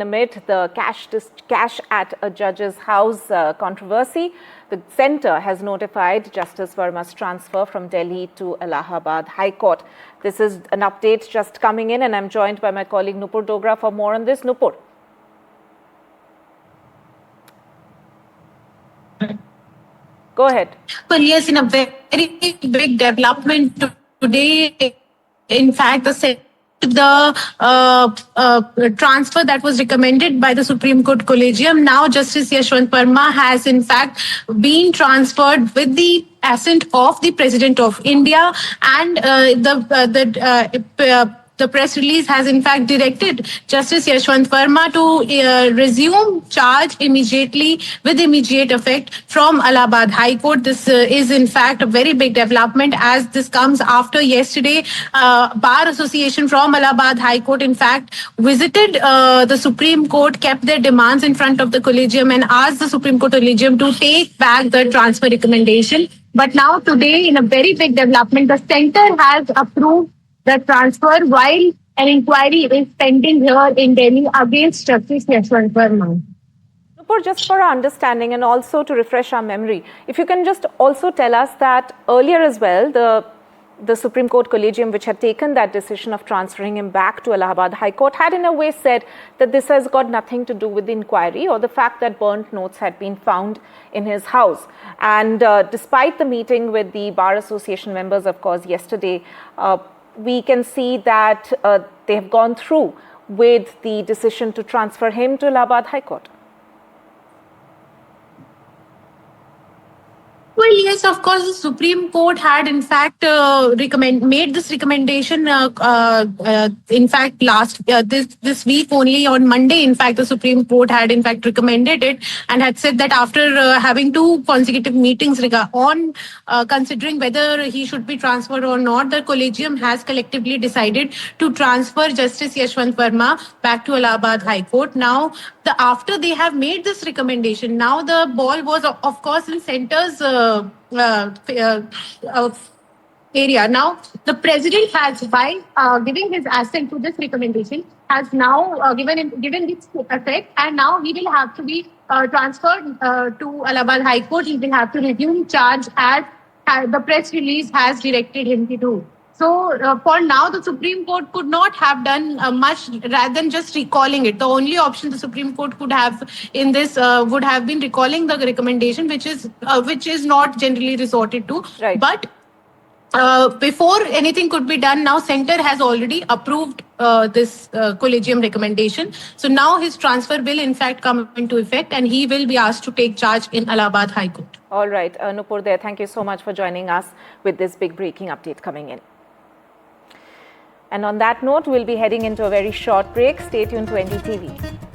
Amid the cash at a judge's house controversy, the centre has notified Justice Varma's transfer from Delhi to Allahabad High Court. This is an update just coming in, and I'm joined by my colleague Nupur Dogra for more on this. Nupur. Go ahead. Well, yes, in a very big development today, in fact, the transfer that was recommended by the Supreme Court Collegium, now Justice Yashwant Varma has in fact been transferred with the assent of the President of India, and the press release has in fact directed Justice Yashwant Varma to resume charge immediately with immediate effect from Allahabad High Court. This is in fact a very big development, as this comes after yesterday Bar Association from Allahabad High Court in fact visited the Supreme Court, kept their demands in front of the Collegium and asked the Supreme Court Collegium to take back the transfer recommendation. But now today, in a very big development, the centre has approved the transfer while an inquiry is pending here in Delhi against Justice Yashwant Varma. Nupur, just for our understanding and also to refresh our memory, if you can just also tell us that earlier as well, the Supreme Court Collegium, which had taken that decision of transferring him back to Allahabad High Court, had in a way said that this has got nothing to do with the inquiry or the fact that burnt notes had been found in his house. And despite the meeting with the Bar Association members, of course, yesterday, we can see that they have gone through with the decision to transfer him to Allahabad High Court. Well, yes, of course, the Supreme Court had in fact made this recommendation. In fact, this week only on Monday, in fact, the Supreme Court had in fact recommended it and had said that after having two consecutive meetings on considering whether he should be transferred or not, the Collegium has collectively decided to transfer Justice Yashwant Varma back to Allahabad High Court. Now, after they have made this recommendation, now the ball was of course in centre's area. Now, the President has, by giving his assent to this recommendation, has now given its effect, and now he will have to be transferred to Allahabad High Court. He will have to resume charge as the press release has directed him to do. So, for now, the Supreme Court could not have done much rather than just recalling it. The only option the Supreme Court could have in this would have been recalling the recommendation, which is not generally resorted to. Right. But before anything could be done, now Centre has already approved this Collegium recommendation. So now his transfer will in fact come into effect, and he will be asked to take charge in Allahabad High Court. All right, Nupur there, thank you so much for joining us with this big breaking update coming in. And on that note, we'll be heading into a very short break. Stay tuned to NDTV.